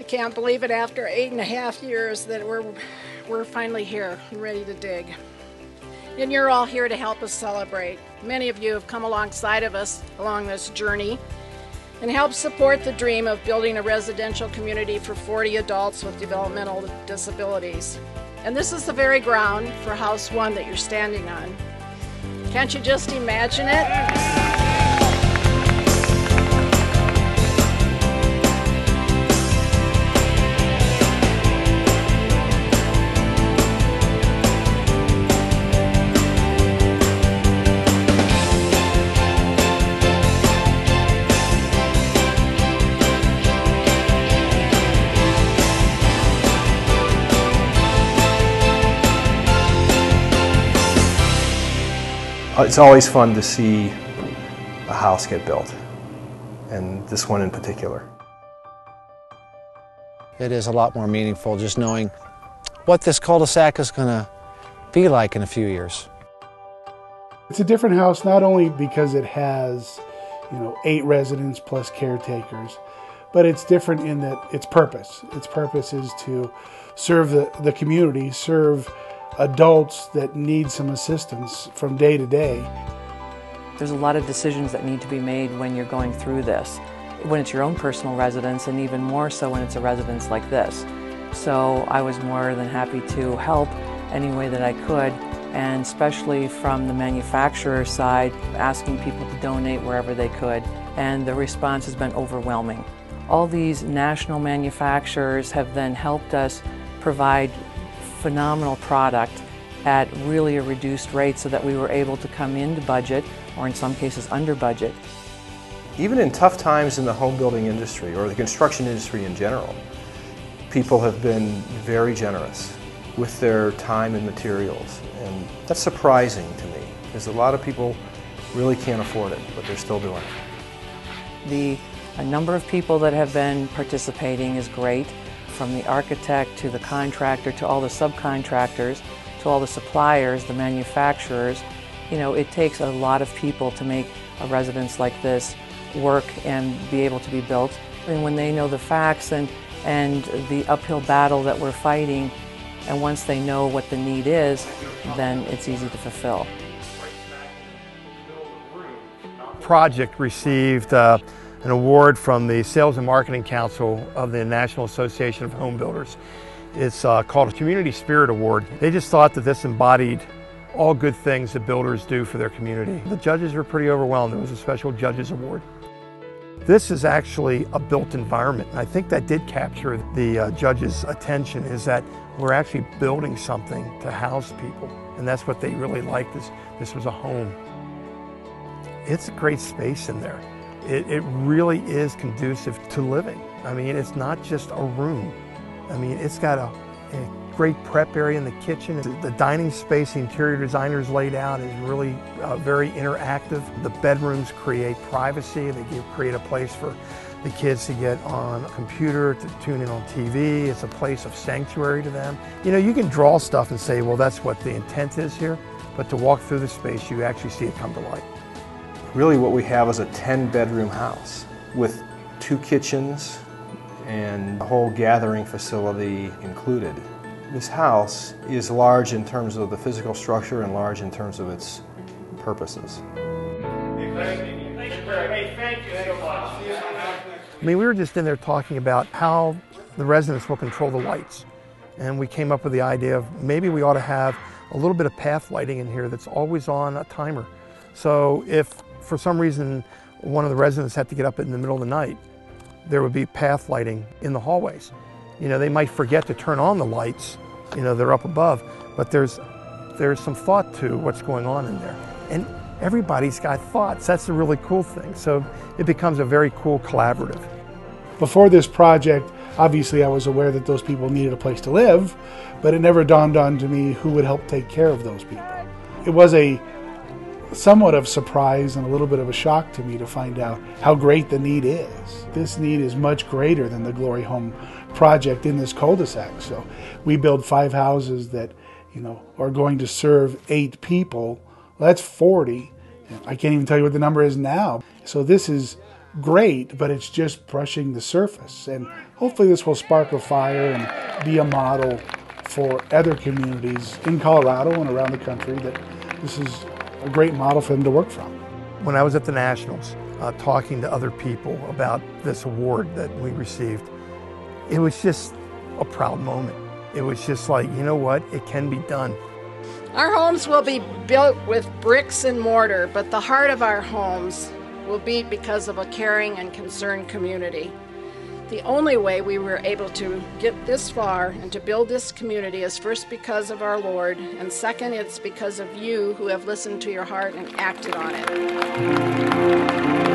Can't believe it, after 8.5 years that we're finally here and ready to dig. And you're all here to help us celebrate. Many of you have come alongside of us along this journey and helped support the dream of building a residential community for 40 adults with developmental disabilities. And this is the very ground for House 1 that you're standing on. Can't you just imagine it? It's always fun to see a house get built, and this one in particular. It is a lot more meaningful just knowing what this cul-de-sac is going to be like in a few years. It's a different house not only because it has, 8 residents plus caretakers, but it's different in that its purpose. Its purpose is to serve the community, serve adults that need some assistance from day to day. There's a lot of decisions that need to be made when you're going through this, when it's your own personal residence, and even more so when it's a residence like this. So I was more than happy to help any way that I could, and especially from the manufacturer side, asking people to donate wherever they could, and the response has been overwhelming. All these national manufacturers have then helped us provide phenomenal product at really a reduced rate so that we were able to come into budget, or in some cases under budget. Even in tough times in the home building industry or the construction industry in general, people have been very generous with their time and materials, and that's surprising to me because a lot of people really can't afford it, but they're still doing it. The number of people that have been participating is great. From the architect to the contractor to all the subcontractors to all the suppliers, the manufacturers. It takes a lot of people to make a residence like this work and be able to be built. And when they know the facts and the uphill battle that we're fighting, and once they know what the need is, then it's easy to fulfill. Project received an award from the Sales and Marketing Council of the National Association of Home Builders. It's called a Community Spirit Award. They just thought that this embodied all good things that builders do for their community. The judges were pretty overwhelmed. There was a special judges award. This is actually a built environment. I think that did capture the judges' attention, is that we're actually building something to house people. And that's what they really liked, this was a home. It's a great space in there. It really is conducive to living. I mean, it's not just a room. I mean, it's got a great prep area in the kitchen. The dining space the interior designers laid out is really very interactive. The bedrooms create privacy. They create a place for the kids to get on a computer, to tune in on TV. It's a place of sanctuary to them. You can draw stuff and say, well, that's what the intent is here, but to walk through the space, you actually see it come to light. Really what we have is a 10-bedroom house with 2 kitchens and a whole gathering facility included. This house is large in terms of the physical structure and large in terms of its purposes. Thank you so much. I mean, we were just in there talking about how the residents will control the lights. And we came up with the idea of maybe we ought to have a little bit of path lighting in here that's always on a timer. So if for some reason one of the residents had to get up in the middle of the night, there would be path lighting in the hallways. They might forget to turn on the lights, they're up above, but there's some thought to what's going on in there. And everybody's got thoughts. That's the really cool thing. So it becomes a very cool collaborative. Before this project, obviously I was aware that those people needed a place to live, but it never dawned on to me who would help take care of those people. It was a somewhat of surprise and a little bit of a shock to me to find out how great the need is. This need is much greater than the Glory Home project in this cul-de-sac. So we build 5 houses that are going to serve 8 people. Well, that's 40. I can't even tell you what the number is now. So this is great, but it's just brushing the surface. And hopefully this will spark a fire and be a model for other communities in Colorado and around the country, that this is a great model for them to work from. When I was at the Nationals, talking to other people about this award that we received, it was just a proud moment. It was just like, you know what, it can be done. Our homes will be built with bricks and mortar, but the heart of our homes will beat because of a caring and concerned community. The only way we were able to get this far and to build this community is first because of our Lord, and second, it's because of you who have listened to your heart and acted on it.